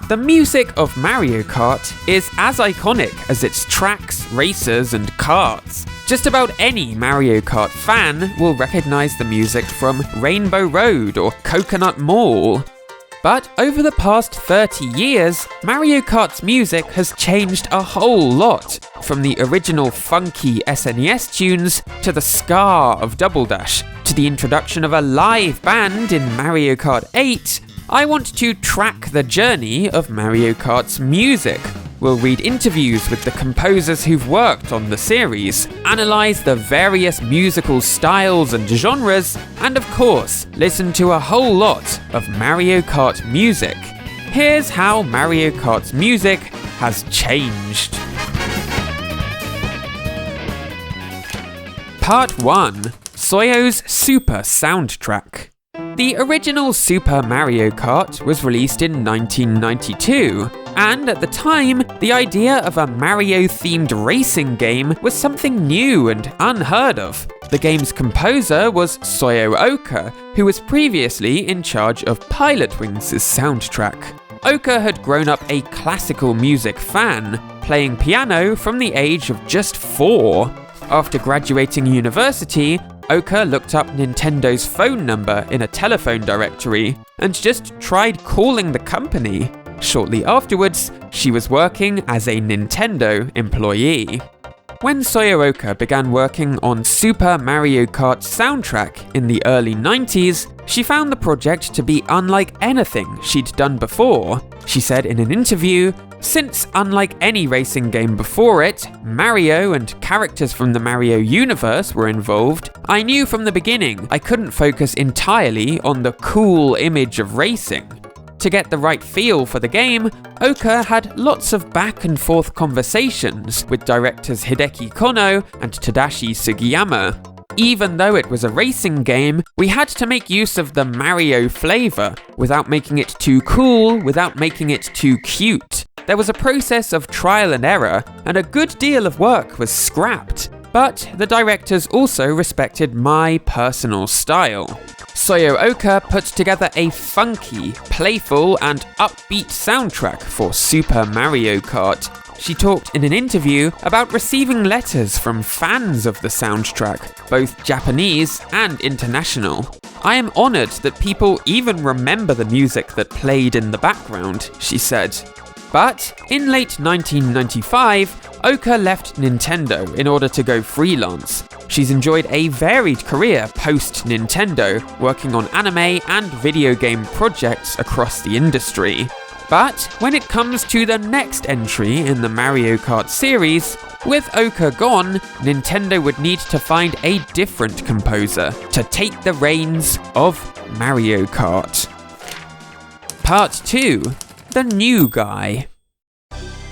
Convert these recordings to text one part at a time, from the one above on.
The music of Mario Kart is as iconic as its tracks, racers, and karts. Just about any Mario Kart fan will recognize the music from Rainbow Road or Coconut Mall. But over the past 30 years, Mario Kart's music has changed a whole lot, from the original funky SNES tunes to the ska of Double Dash, to the introduction of a live band in Mario Kart 8. I want to track the journey of Mario Kart's music. We'll read interviews with the composers who've worked on the series, analyse the various musical styles and genres, and of course, listen to a whole lot of Mario Kart music. Here's how Mario Kart's music has changed. Part 1. Soyo's Super Soundtrack. The original Super Mario Kart was released in 1992, and at the time, the idea of a Mario-themed racing game was something new and unheard of. The game's composer was Soyo Oka, who was previously in charge of Pilotwings' soundtrack. Oka had grown up a classical music fan, playing piano from the age of just 4. After graduating university, Oka looked up Nintendo's phone number in a telephone directory and just tried calling the company. Shortly afterwards, she was working as a Nintendo employee. When Soyo Oka began working on Super Mario Kart's soundtrack in the early 90s, she found the project to be unlike anything she'd done before. She said in an interview, "Since unlike any racing game before it, Mario and characters from the Mario universe were involved, I knew from the beginning I couldn't focus entirely on the cool image of racing." To get the right feel for the game, Oka had lots of back and forth conversations with directors Hideki Kono and Tadashi Sugiyama. Even though it was a racing game, we had to make use of the Mario flavor, without making it too cool, without making it too cute. There was a process of trial and error, and a good deal of work was scrapped. But the directors also respected my personal style. Soyo Oka put together a funky, playful, and upbeat soundtrack for Super Mario Kart. She talked in an interview about receiving letters from fans of the soundtrack, both Japanese and international. "I am honored that people even remember the music that played in the background," she said. But in late 1995, Oka left Nintendo in order to go freelance. She's enjoyed a varied career post-Nintendo, working on anime and video game projects across the industry. But when it comes to the next entry in the Mario Kart series, with Oka gone, Nintendo would need to find a different composer to take the reins of Mario Kart. Part 2. The New Guy.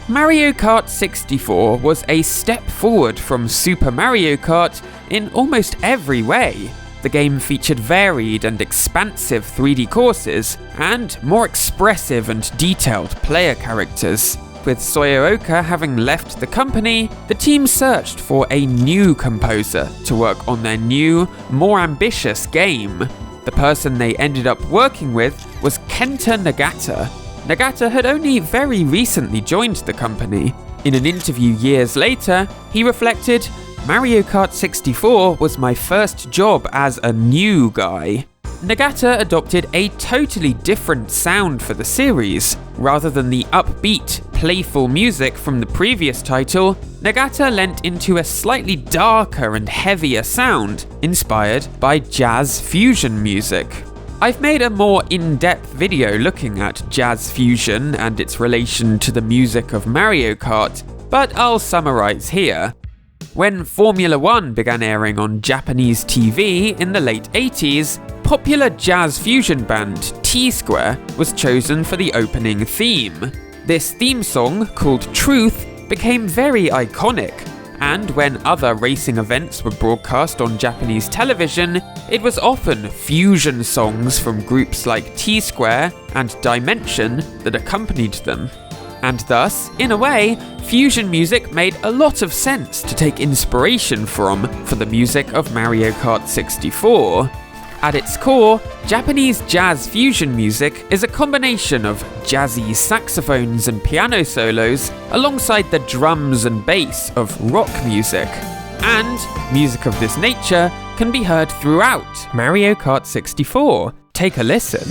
Mario Kart 64 was a step forward from Super Mario Kart in almost every way. The game featured varied and expansive 3D courses, and more expressive and detailed player characters. With Soyo Oka having left the company, the team searched for a new composer to work on their new, more ambitious game. The person they ended up working with was Kenta Nagata. Nagata had only very recently joined the company. In an interview years later, he reflected, "Mario Kart 64 was my first job as a new guy." Nagata adopted a totally different sound for the series. Rather than the upbeat, playful music from the previous title, Nagata lent into a slightly darker and heavier sound, inspired by jazz fusion music. I've made a more in-depth video looking at jazz fusion and its relation to the music of Mario Kart, but I'll summarize here. When Formula 1 began airing on Japanese TV in the late 80s, popular jazz fusion band T-Square was chosen for the opening theme. This theme song, called Truth, became very iconic, and when other racing events were broadcast on Japanese television, it was often fusion songs from groups like T-Square and Dimension that accompanied them. And thus, in a way, fusion music made a lot of sense to take inspiration from for the music of Mario Kart 64. At its core, Japanese jazz fusion music is a combination of jazzy saxophones and piano solos alongside the drums and bass of rock music. And music of this nature can be heard throughout Mario Kart 64. Take a listen.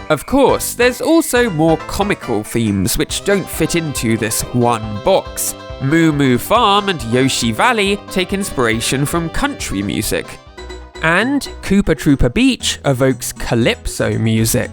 Of course, there's also more comical themes which don't fit into this one box. Moo Moo Farm and Yoshi Valley take inspiration from country music. And Koopa Troopa Beach evokes calypso music.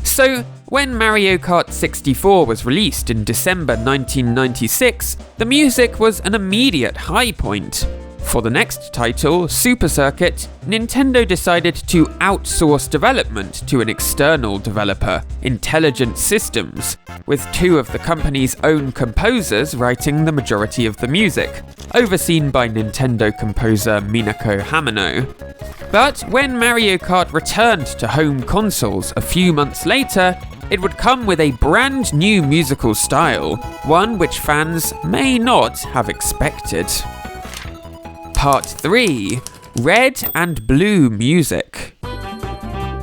So, when Mario Kart 64 was released in December 1996, the music was an immediate high point. For the next title, Super Circuit, Nintendo decided to outsource development to an external developer, Intelligent Systems, with two of the company's own composers writing the majority of the music, overseen by Nintendo composer Minako Hamano. But when Mario Kart returned to home consoles a few months later, it would come with a brand new musical style, one which fans may not have expected. Part 3. Red and Blue Music.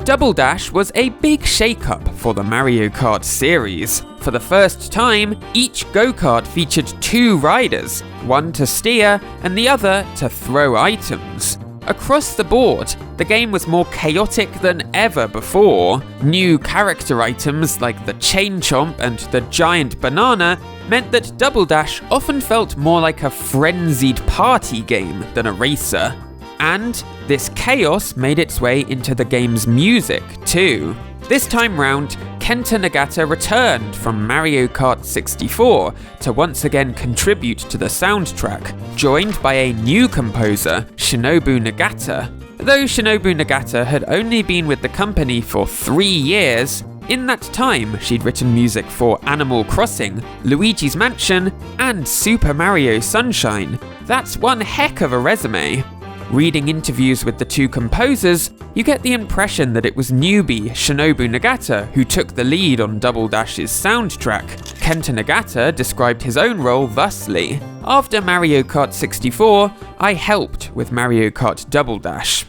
Double Dash was a big shake-up for the Mario Kart series. For the first time, each go-kart featured two riders, one to steer and the other to throw items. Across the board, the game was more chaotic than ever before. New character items like the Chain Chomp and the Giant Banana meant that Double Dash often felt more like a frenzied party game than a racer. And this chaos made its way into the game's music too. This time round, Kenta Nagata returned from Mario Kart 64 to once again contribute to the soundtrack, joined by a new composer, Shinobu Nagata. Though Shinobu Nagata had only been with the company for 3 years, in that time she'd written music for Animal Crossing, Luigi's Mansion, and Super Mario Sunshine. That's one heck of a resume. Reading interviews with the two composers, you get the impression that it was newbie Shinobu Nagata who took the lead on Double Dash's soundtrack. Kenta Nagata described his own role thusly: "After Mario Kart 64, I helped with Mario Kart Double Dash."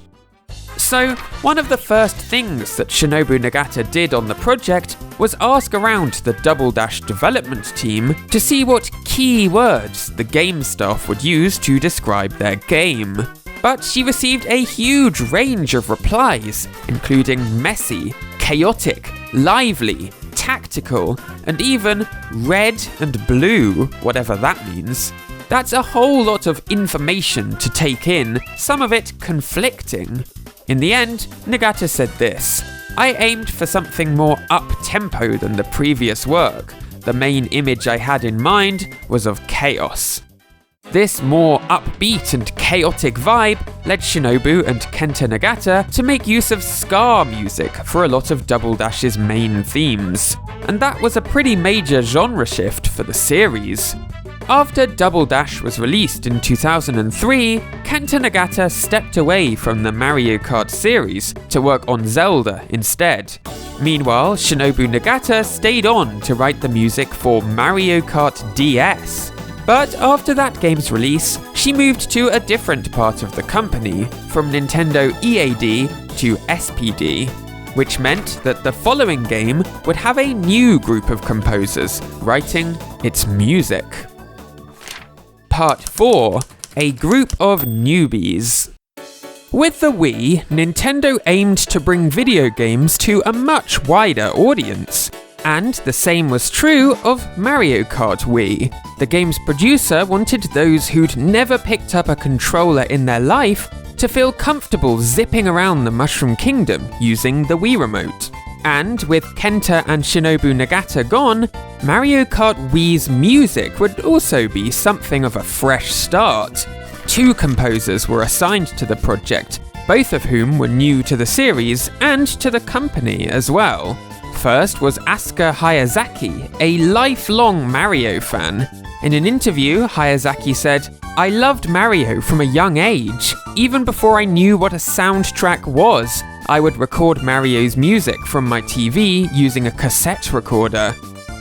So, one of the first things that Shinobu Nagata did on the project was ask around the Double Dash development team to see what key words the game staff would use to describe their game. But she received a huge range of replies, including messy, chaotic, lively, tactical, and even red and blue, whatever that means. That's a whole lot of information to take in, some of it conflicting. In the end, Nagata said this: "I aimed for something more up-tempo than the previous work. The main image I had in mind was of chaos." This more upbeat and chaotic vibe led Shinobu and Kenta Nagata to make use of ska music for a lot of Double Dash's main themes, and that was a pretty major genre shift for the series. After Double Dash was released in 2003, Kenta Nagata stepped away from the Mario Kart series to work on Zelda instead. Meanwhile, Shinobu Nagata stayed on to write the music for Mario Kart DS. But after that game's release, she moved to a different part of the company, from Nintendo EAD to SPD, which meant that the following game would have a new group of composers writing its music. Part 4. A group of newbies. With the Wii, Nintendo aimed to bring video games to a much wider audience. And the same was true of Mario Kart Wii. The game's producer wanted those who'd never picked up a controller in their life to feel comfortable zipping around the Mushroom Kingdom using the Wii Remote. And with Kenta and Shinobu Nagata gone, Mario Kart Wii's music would also be something of a fresh start. 2 composers were assigned to the project, both of whom were new to the series and to the company as well. First was Asuka Hayazaki, a lifelong Mario fan. In an interview, Hayazaki said, "I loved Mario from a young age. Even before I knew what a soundtrack was, I would record Mario's music from my TV using a cassette recorder."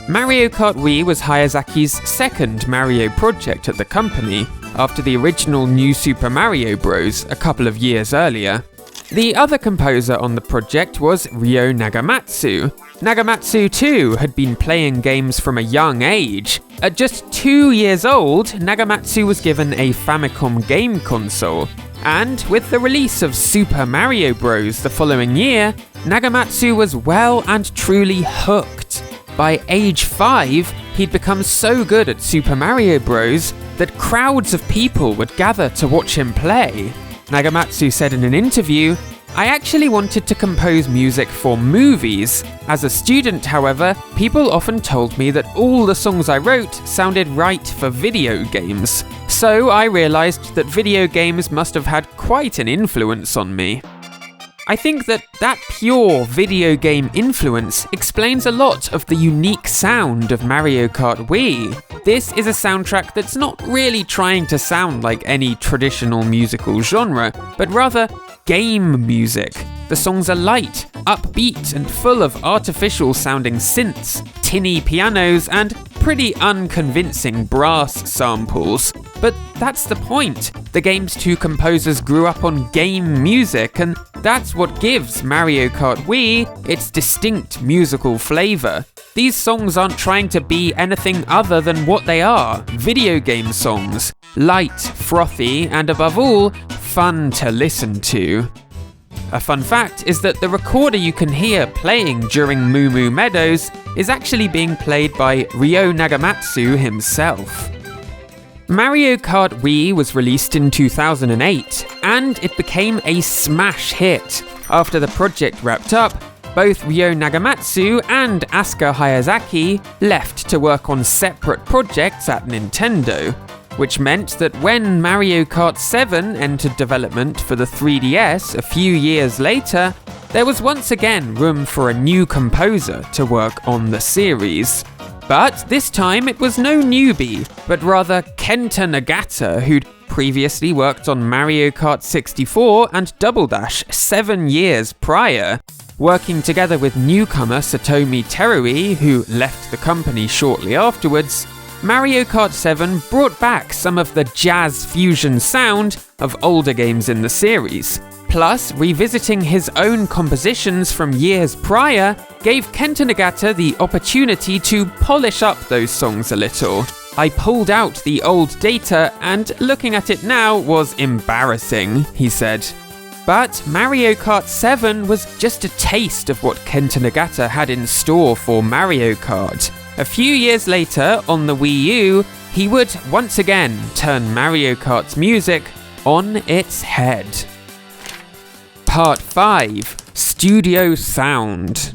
Mario Kart Wii was Hayazaki's second Mario project at the company, after the original New Super Mario Bros. A couple of years earlier. The other composer on the project was Ryo Nagamatsu. Nagamatsu too had been playing games from a young age. At just 2 years old, Nagamatsu was given a Famicom game console, and with the release of Super Mario Bros. The following year, Nagamatsu was well and truly hooked. By age 5, he'd become so good at Super Mario Bros. That crowds of people would gather to watch him play. Nagamatsu said in an interview, "I actually wanted to compose music for movies. As a student, however, people often told me that all the songs I wrote sounded right for video games. So I realized that video games must have had quite an influence on me." I think that pure video game influence explains a lot of the unique sound of Mario Kart Wii. This is a soundtrack that's not really trying to sound like any traditional musical genre, but rather game music. The songs are light, upbeat, and full of artificial-sounding synths, tinny pianos, and pretty unconvincing brass samples. But that's the point. The game's two composers grew up on game music, and that's what gives Mario Kart Wii its distinct musical flavor. These songs aren't trying to be anything other than what they are, video game songs. Light, frothy, and above all, fun to listen to. A fun fact is that the recorder you can hear playing during Moo Moo Meadows is actually being played by Ryo Nagamatsu himself. Mario Kart Wii was released in 2008, and it became a smash hit. After the project wrapped up, both Ryo Nagamatsu and Asuka Hayazaki left to work on separate projects at Nintendo, which meant that when Mario Kart 7 entered development for the 3DS a few years later, there was once again room for a new composer to work on the series. But this time it was no newbie, but rather Kenta Nagata, who'd previously worked on Mario Kart 64 and Double Dash 7 years prior. Working together with newcomer Satomi Terui, who left the company shortly afterwards, Mario Kart 7 brought back some of the jazz fusion sound of older games in the series. Plus, revisiting his own compositions from years prior gave Kenta Nagata the opportunity to polish up those songs a little. "I pulled out the old data and looking at it now was embarrassing," he said. But Mario Kart 7 was just a taste of what Kenta Nagata had in store for Mario Kart. A few years later, on the Wii U, he would once again turn Mario Kart's music on its head. Part 5. Studio Sound.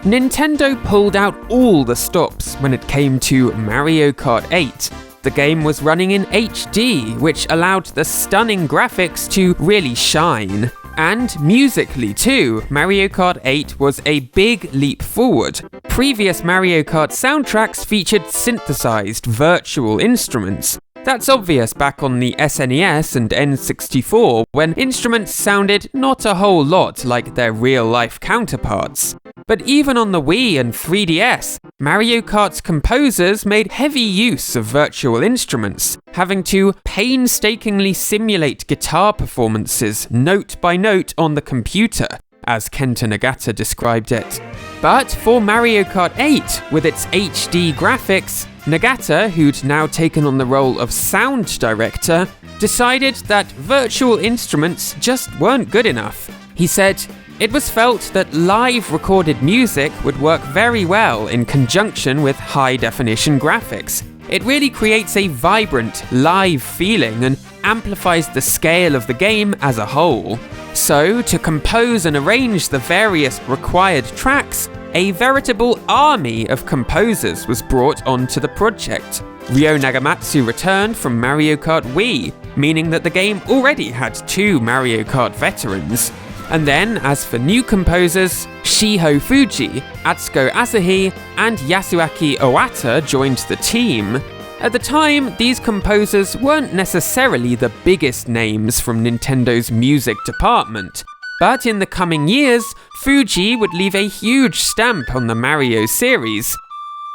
Nintendo pulled out all the stops when it came to Mario Kart 8. The game was running in HD, which allowed the stunning graphics to really shine. And musically too, Mario Kart 8 was a big leap forward. Previous Mario Kart soundtracks featured synthesized virtual instruments. That's obvious back on the SNES and N64, when instruments sounded not a whole lot like their real-life counterparts. But even on the Wii and 3DS, Mario Kart's composers made heavy use of virtual instruments, having to painstakingly simulate guitar performances note by note on the computer, as Kenta Nagata described it. But for Mario Kart 8, with its HD graphics, Nagata, who'd now taken on the role of sound director, decided that virtual instruments just weren't good enough. He said, "It was felt that live recorded music would work very well in conjunction with high-definition graphics. It really creates a vibrant, live feeling and amplifies the scale of the game as a whole." So, to compose and arrange the various required tracks, a veritable army of composers was brought onto the project. Ryo Nagamatsu returned from Mario Kart Wii, meaning that the game already had 2 Mario Kart veterans. And then, as for new composers, Shiho Fuji, Atsuko Asahi, and Yasuaki Owata joined the team. At the time, these composers weren't necessarily the biggest names from Nintendo's music department, but in the coming years, Fuji would leave a huge stamp on the Mario series,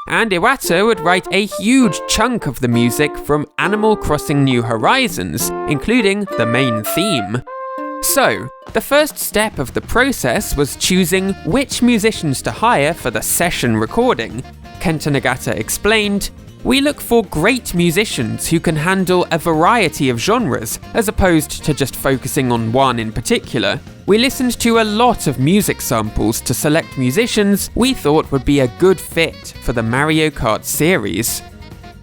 and Iwata would write a huge chunk of the music from Animal Crossing New Horizons, including the main theme. So, the first step of the process was choosing which musicians to hire for the session recording. Kenta Nagata explained, "We look for great musicians who can handle a variety of genres, as opposed to just focusing on one in particular. We listened to a lot of music samples to select musicians we thought would be a good fit for the Mario Kart series."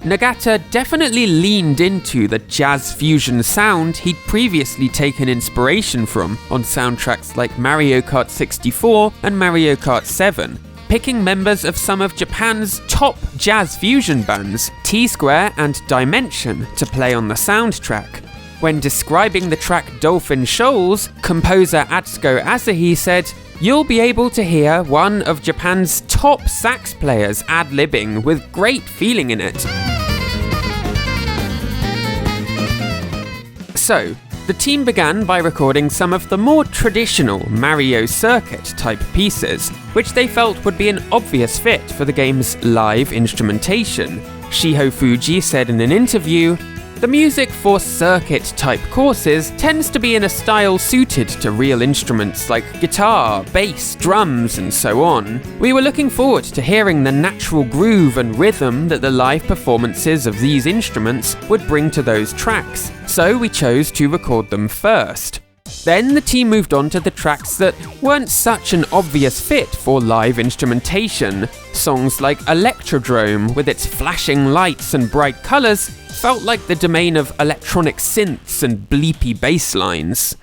Nagata definitely leaned into the jazz fusion sound he'd previously taken inspiration from on soundtracks like Mario Kart 64 and Mario Kart 7, picking members of some of Japan's top jazz fusion bands, T-Square and Dimension, to play on the soundtrack. When describing the track Dolphin Shoals, composer Atsuko Asahi said, "You'll be able to hear one of Japan's top sax players ad-libbing with great feeling in it." So, the team began by recording some of the more traditional Mario Circuit type pieces, which they felt would be an obvious fit for the game's live instrumentation. Shiho Fuji said in an interview, "The music for circuit-type courses tends to be in a style suited to real instruments like guitar, bass, drums, and so on. We were looking forward to hearing the natural groove and rhythm that the live performances of these instruments would bring to those tracks, so we chose to record them first." Then the team moved on to the tracks that weren't such an obvious fit for live instrumentation. Songs like Electrodrome, with its flashing lights and bright colours, felt like the domain of electronic synths and bleepy bass lines.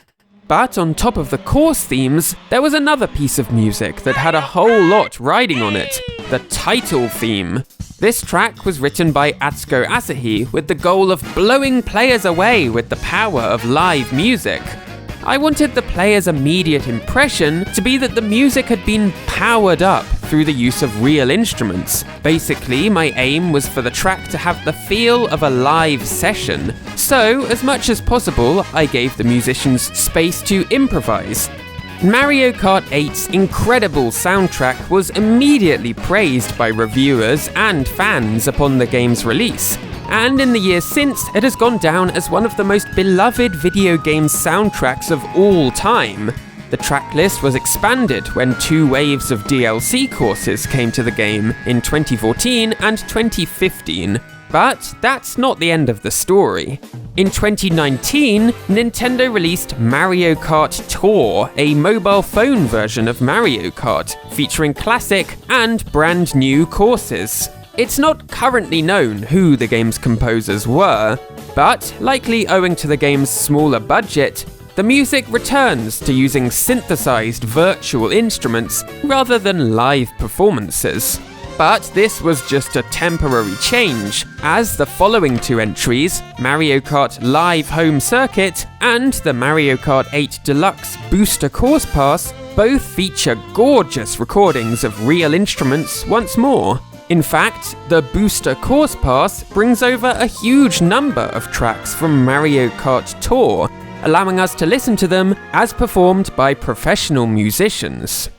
But on top of the course themes, there was another piece of music that had a whole lot riding on it: the title theme. This track was written by Atsuko Asahi with the goal of blowing players away with the power of live music. I wanted the player's immediate impression to be that the music had been powered up through the use of real instruments. Basically, my aim was for the track to have the feel of a live session. So, as much as possible, I gave the musicians space to improvise. Mario Kart 8's incredible soundtrack was immediately praised by reviewers and fans upon the game's release, and in the years since, it has gone down as one of the most beloved video game soundtracks of all time. The tracklist was expanded when 2 waves of DLC courses came to the game in 2014 and 2015. But that's not the end of the story. In 2019, Nintendo released Mario Kart Tour, a mobile phone version of Mario Kart, featuring classic and brand new courses. It's not currently known who the game's composers were, but likely owing to the game's smaller budget, the music returns to using synthesized virtual instruments rather than live performances. But this was just a temporary change, as the following 2 entries, Mario Kart Live Home Circuit and the Mario Kart 8 Deluxe Booster Course Pass, both feature gorgeous recordings of real instruments once more. In fact, the Booster Course Pass brings over a huge number of tracks from Mario Kart Tour, allowing us to listen to them as performed by professional musicians.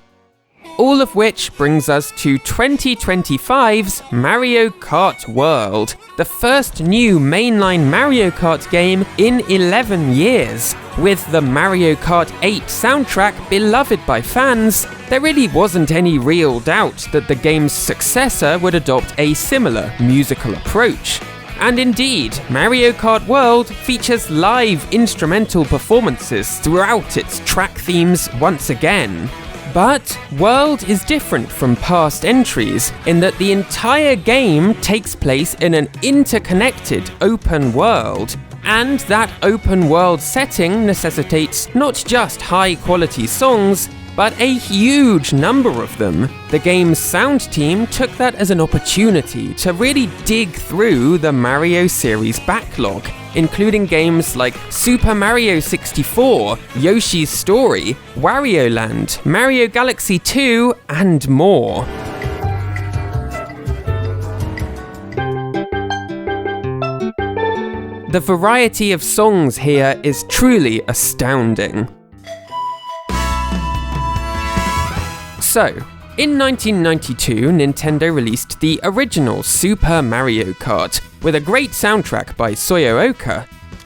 All of which brings us to 2025's Mario Kart World, the first new mainline Mario Kart game in 11 years. With the Mario Kart 8 soundtrack beloved by fans, there really wasn't any real doubt that the game's successor would adopt a similar musical approach. And indeed, Mario Kart World features live instrumental performances throughout its track themes once again. But World is different from past entries in that the entire game takes place in an interconnected open world, and that open world setting necessitates not just high-quality songs, but a huge number of them. The game's sound team took that as an opportunity to really dig through the Mario series backlog including games like Super Mario 64, Yoshi's Story, Wario Land, Mario Galaxy 2, and more. The variety of songs here is truly astounding. So, in 1992, Nintendo released the original Super Mario Kart, with a great soundtrack by Soyo.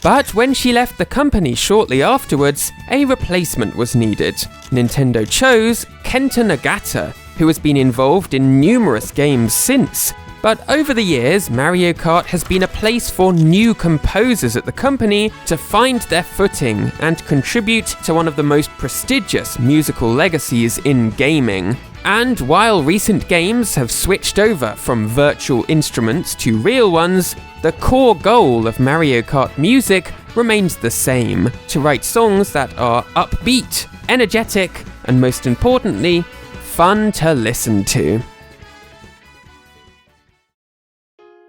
But when she left the company shortly afterwards, a replacement was needed. Nintendo chose Kenta Nagata, who has been involved in numerous games since. But over the years, Mario Kart has been a place for new composers at the company to find their footing and contribute to one of the most prestigious musical legacies in gaming. And while recent games have switched over from virtual instruments to real ones, the core goal of Mario Kart music remains the same: to write songs that are upbeat, energetic, and most importantly, fun to listen to.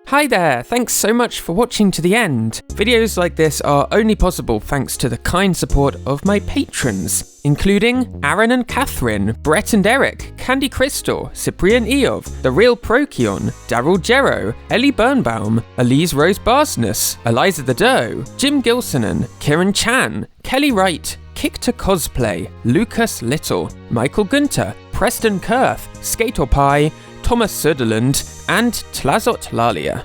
Hi there, thanks so much for watching to the end. Videos like this are only possible thanks to the kind support of my patrons, including Aaron and Catherine, Brett and Eric, Candy Crystal, Cyprian Eov, The Real Procyon, Daryl Gero, Ellie Birnbaum, Elise Rose Barsness, Eliza the Doe, Jim Gilsonen, Kieran Chan, Kelly Wright, Kick to Cosplay, Lucas Little, Michael Gunter, Preston Kurth, Skater Pie, Thomas Söderlund, and Tlazot Lalia.